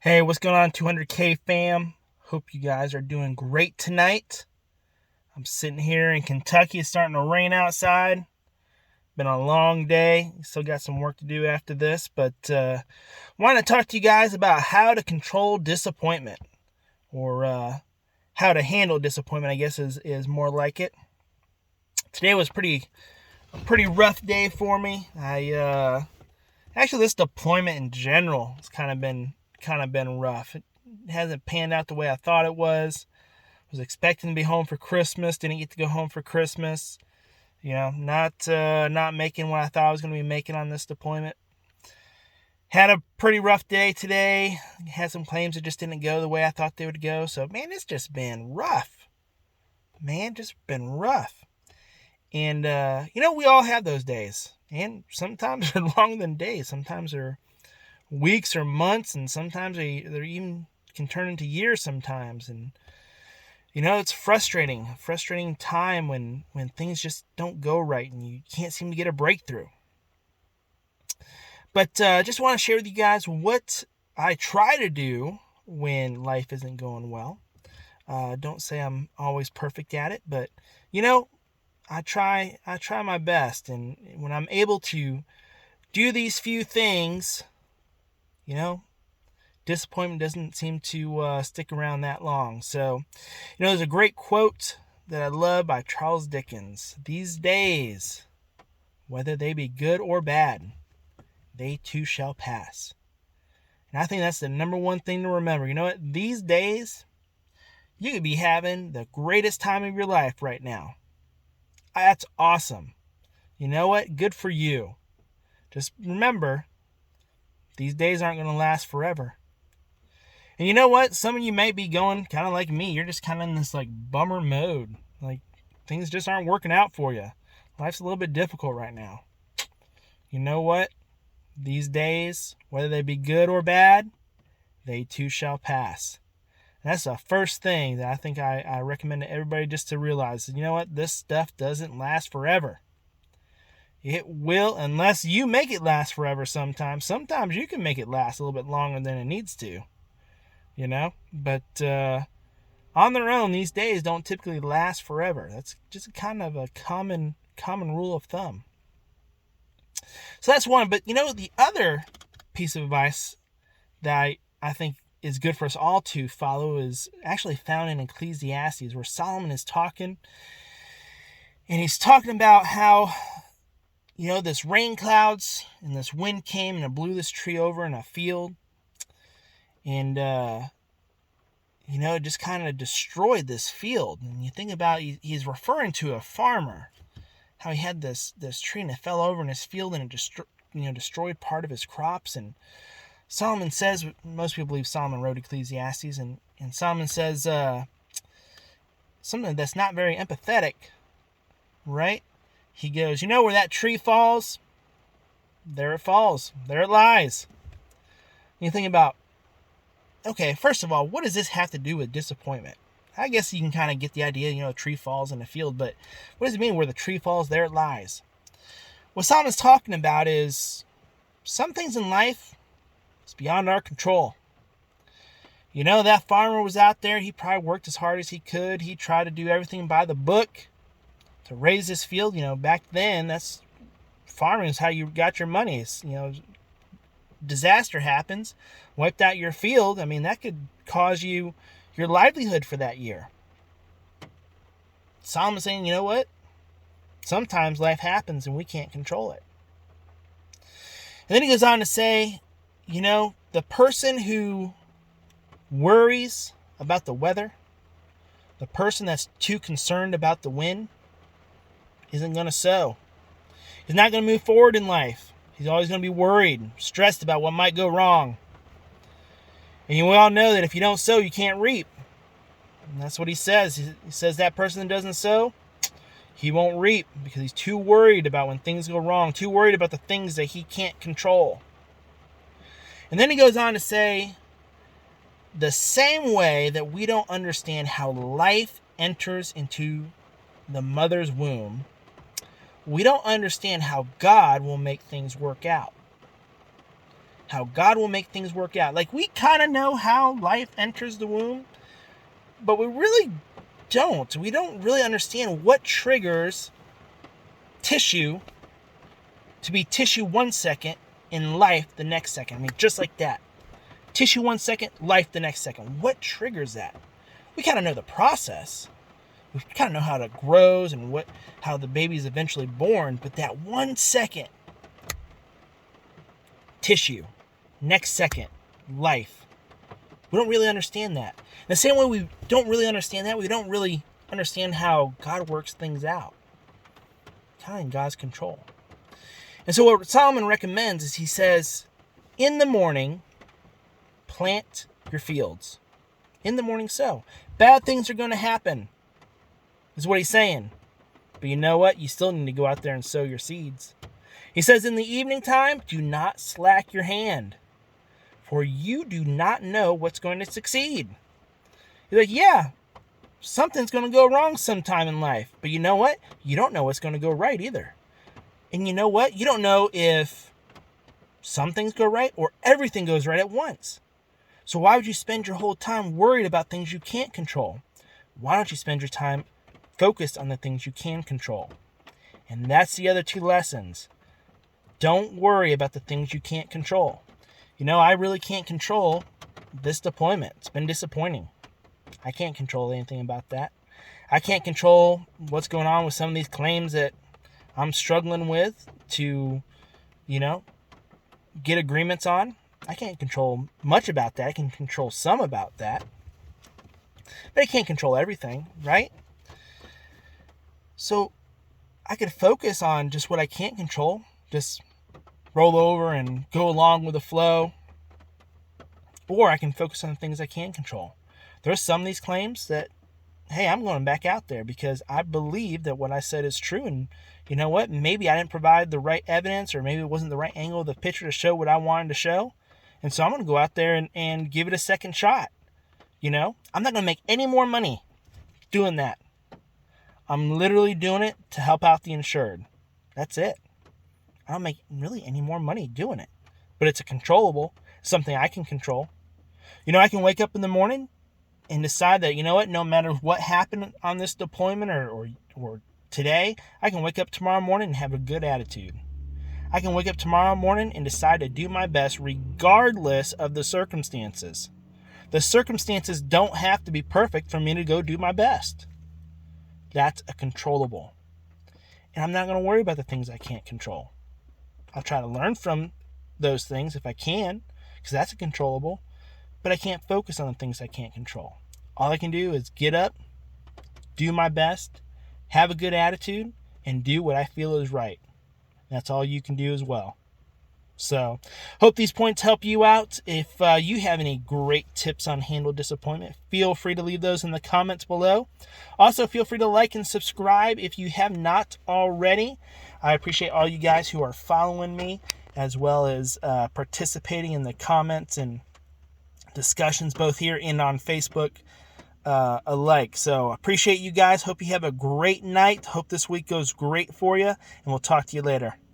Hey, what's going on, 200K fam? Hope you guys are doing great tonight. I'm sitting here in Kentucky. It's starting to rain outside. Been a long day. Still got some work to do after this, but want to talk to you guys about how to control disappointment, or how to handle disappointment, I guess is more like it. Today was a pretty rough day for me. Actually, this deployment in general has kind of been rough. It hasn't panned out the way I thought it was. I was expecting to be home for Christmas. Didn't get to go home for Christmas. Not making what I thought I was going to be making on this deployment. Had a pretty rough day today. Had some claims that just didn't go the way I thought they would go. So man, it's just been rough. Man, just been rough. And we all have those days. And sometimes they're longer than days. Sometimes they're weeks or months, and sometimes they're even can turn into years sometimes. And it's frustrating time when things just don't go right and you can't seem to get a breakthrough. But just want to share with you guys what I try to do when life isn't going well. Don't say I'm always perfect at it, but I try my best. And when I'm able to do these few things, disappointment doesn't seem to stick around that long. So, there's a great quote that I love by Charles Dickens. These days, whether they be good or bad, they too shall pass. And I think that's the number one thing to remember. You know what? These days, you could be having the greatest time of your life right now. That's awesome. You know what? Good for you. Just remember, these days aren't going to last forever. And you know what? Some of you might be going kind of like me. You're just kind of in this like bummer mode. Like things just aren't working out for you. Life's a little bit difficult right now. You know what? These days, whether they be good or bad, they too shall pass. And that's the first thing that I think I recommend to everybody just to realize. You know what? This stuff doesn't last forever. It will, unless you make it last forever sometimes. Sometimes you can make it last a little bit longer than it needs to. But on their own, these days don't typically last forever. That's just kind of a common rule of thumb. So that's one. But the other piece of advice that I think is good for us all to follow is actually found in Ecclesiastes, where Solomon is talking, and he's talking about how this rain clouds and this wind came and it blew this tree over in a field, and it just kind of destroyed this field. And you think about, he's referring to a farmer, how he had this tree and it fell over in his field and it destroyed part of his crops. And Solomon says, most people believe Solomon wrote Ecclesiastes, and Solomon says something that's not very empathetic, right? He goes, where that tree falls, there it falls, there it lies. And you think about, okay, first of all, what does this have to do with disappointment? I guess you can kind of get the idea, a tree falls in a field, but what does it mean where the tree falls, there it lies? What Solomon's talking about is some things in life is beyond our control. That farmer was out there, he probably worked as hard as he could. He tried to do everything by the book to raise this field. Back then, that's farming is how you got your money. Disaster happens, wiped out your field. I mean, that could cause you your livelihood for that year. Solomon's saying, you know what? Sometimes life happens and we can't control it. And then he goes on to say, the person who worries about the weather, the person that's too concerned about the wind, isn't going to sow. He's not going to move forward in life. He's always going to be worried, stressed about what might go wrong. And we all know that if you don't sow, you can't reap. And that's what he says. He says that person that doesn't sow, he won't reap, because he's too worried about when things go wrong, too worried about the things that he can't control. And then he goes on to say, the same way that we don't understand how life enters into the mother's womb, we don't understand how God will make things work out. how God will make things work out. Like, we kind of know how life enters the womb, but we really don't. We don't really understand what triggers tissue to be tissue 1 second and life the next second. I mean, just like that. Tissue 1 second, life the next second. What triggers that? We kind of know the process. We kind of know how it grows and how the baby is eventually born, but that 1 second, tissue, next second, life. We don't really understand that. In the same way we don't really understand that, we don't really understand how God works things out. Kind of in God's control. And so what Solomon recommends is, he says, in the morning, plant your fields. In the morning sow. Bad things are going to happen, is what he's saying. But you know what? You still need to go out there and sow your seeds. He says, in the evening time, do not slack your hand, for you do not know what's going to succeed. He's like, yeah, something's going to go wrong sometime in life. But you know what? You don't know what's going to go right either. And you know what? You don't know if some things go right or everything goes right at once. So why would you spend your whole time worried about things you can't control? Why don't you spend your time focused on the things you can control? And that's the other two lessons. Don't worry about the things you can't control. You know, I really can't control this deployment. It's been disappointing. I can't control anything about that. I can't control what's going on with some of these claims that I'm struggling with to, get agreements on. I can't control much about that. I can control some about that. But I can't control everything, right? So I could focus on just what I can't control. Just roll over and go along with the flow. Or I can focus on the things I can control. There's some of these claims that, hey, I'm going back out there because I believe that what I said is true. And you know what? Maybe I didn't provide the right evidence, or maybe it wasn't the right angle of the picture to show what I wanted to show. And so I'm going to go out there and give it a second shot. I'm not going to make any more money doing that. I'm literally doing it to help out the insured. That's it. I don't make really any more money doing it. But it's a controllable, something I can control. I can wake up in the morning and decide that, no matter what happened on this deployment or today, I can wake up tomorrow morning and have a good attitude. I can wake up tomorrow morning and decide to do my best regardless of the circumstances. The circumstances don't have to be perfect for me to go do my best. That's a controllable. And I'm not going to worry about the things I can't control. I'll try to learn from those things if I can, because that's a controllable. But I can't focus on the things I can't control. All I can do is get up, do my best, have a good attitude, and do what I feel is right. That's all you can do as well. So, hope these points help you out. If you have any great tips on handle disappointment, feel free to leave those in the comments below. Also, feel free to like and subscribe if you have not already. I appreciate all you guys who are following me, as well as participating in the comments and discussions both here and on Facebook alike. So appreciate you guys. Hope you have a great night. Hope this week goes great for you, and we'll talk to you later.